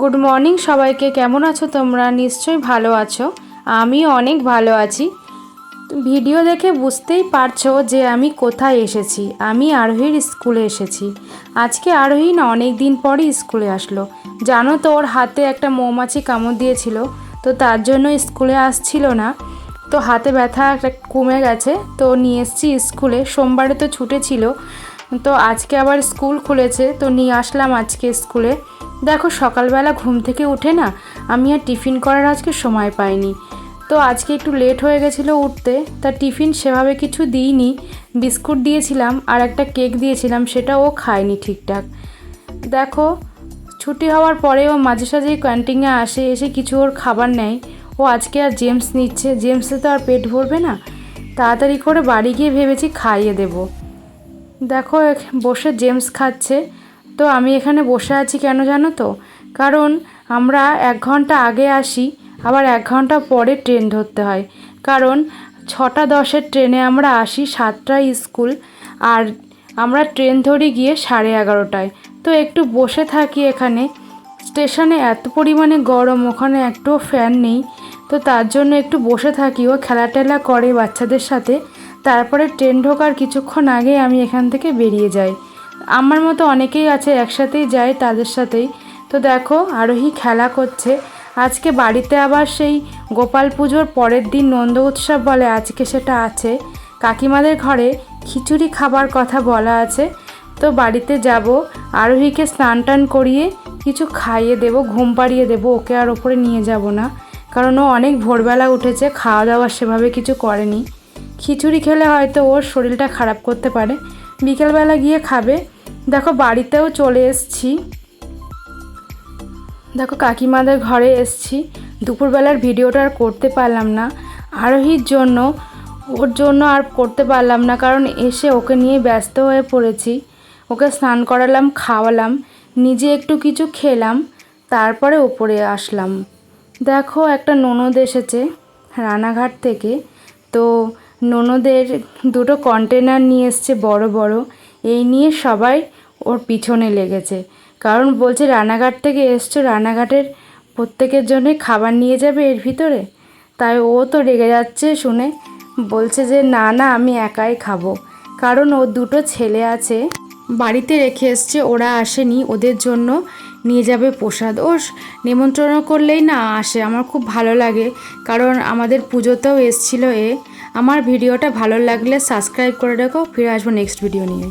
Good morning সবাইকে। কেমন আছো তোমরা? নিশ্চয়ই ভালো আছো। আমি অনেক ভালো আছি। ভিডিও দেখে বুঝতেই পারছো যে আমি কোথায় এসেছি। আমি আরোহীর স্কুলে এসেছি। আজকে আরোহী না অনেক দিন পরই স্কুলে আসলো। জানো তো, ওর হাতে একটা মৌমাছি কামড় দিয়েছিল, তো তার জন্য স্কুলে আসছিল না। তো হাতে ব্যথা কমে গেছে, তো নিয়ে এসেছি স্কুলে। সোমবারে তো ছুটি ছিল, তো আজকে আবার স্কুল খুলেছে, তো নিয়ে আসলাম আজকে স্কুলে। দেখো, সকালবেলা ঘুম থেকে উঠে না আমি আর টিফিন করার আজকে সময় পাইনি। তো আজকে একটু লেট হয়ে গেছিলো উঠতে, তা টিফিন সেভাবে কিছু দিইনি। বিস্কুট দিয়েছিলাম আর একটা কেক দিয়েছিলাম, সেটা ও খায়নি ঠিকঠাক। দেখো, ছুটি হওয়ার পরে ও মাঝে সাঝেই ক্যান্টিনে আসে, এসে কিছু ওর খাবার নেয়। ও আজকে আর জেমস নিচ্ছে, জেমসে তো আর পেট ভরবে না। তাড়াতাড়ি করে বাড়ি গিয়ে ভেবেছি খাইয়ে দেব। দেখো, বসে জেমস খাচ্ছে। তো আমি এখানে বসে আছি কেন জানো তো? কারণ আমরা 1 ঘন্টা আগে আসি, আবার 1 ঘন্টা পরে ট্রেন ধরতে হয়। কারণ 6টা 10-এর ট্রেনে আমরা আসি, 7টায় স্কুল, আর আমরা ট্রেন ধরি গিয়ে 11:30টায়। তো একটু বসে থাকি এখানে। স্টেশনে এত পরিমাণে গরম, ওখানে একটুও ফ্যান নেই, তো তার জন্য একটু বসে থাকি। ও খেলা টেলা করে বাচ্চাদের সাথে। তারপরে ট্রেন ঢোকার কিছুক্ষণ আগে আমি এখান থেকে বেরিয়ে যাই। আমার মতো অনেকেই আছে, একসাথেই যায় তাদের সাথেই। তো দেখো, আরোহী খেলা করছে। আজকে বাড়িতে আবার সেই গোপাল পুজোর পরের দিন নন্দ উৎসব বলে, আজকে সেটা আছে। কাকিমাদের ঘরে খিচুড়ি খাবার কথা বলা আছে। তো বাড়িতে যাব, আরোহীকে স্নান টান করিয়ে কিছু খাইয়ে দেব, ঘুম পাড়িয়ে দেবো। ওকে আর ওপরে নিয়ে যাব না, কারণ ও অনেক ভোরবেলা উঠেছে, খাওয়া দাওয়া সেভাবে কিছু করেনি। খিচুড়ি খেলে হয়তো ওর শরীরটা খারাপ করতে পারে, বিকেলবেলা গিয়ে খাবে। দেখো, বাড়িতেও চলে এসেছি। দেখো, কাকিমাদের ঘরে এসেছি। দুপুরবেলার ভিডিওটা আর করতে পারলাম না আরোহীর জন্য, ওর জন্য আর করতে পারলাম না, কারণ এসে ওকে নিয়ে ব্যস্ত হয়ে পড়েছি। ওকে স্নান করালাম, খাওয়ালাম, নিজে একটু কিছু খেলাম, তারপরে ওপরে আসলাম। দেখো, একটা ননদ এসেছে রানাঘাট থেকে। তো ননদের 2টো কন্টেনার নিয়ে এসছে বড় বড়। এই নিয়ে সবাই ওর পিছনে লেগেছে, কারণ বলছে রানাঘাট থেকে এসছো, রানাঘাটের প্রত্যেকের জন্য খাবার নিয়ে যাবে এর ভিতরে। তাই ও তো রেগে যাচ্ছে শুনে, বলছে যে না না, আমি একাই খাবো। কারণ ওর 2টো ছেলে আছে, বাড়িতে রেখে এসছে, ওরা আসেনি, ওদের জন্য নিয়ে যাবে প্রসাদ। ও নিমন্ত্রণ করলেই না আসে, আমার খুব ভালো লাগে, কারণ আমাদের পুজোতেও এসছিল এ। আমার ভিডিওটা ভালো লাগলে সাবস্ক্রাইব করে রেখো, ফিরে আসবো নেক্সট ভিডিও নিয়ে।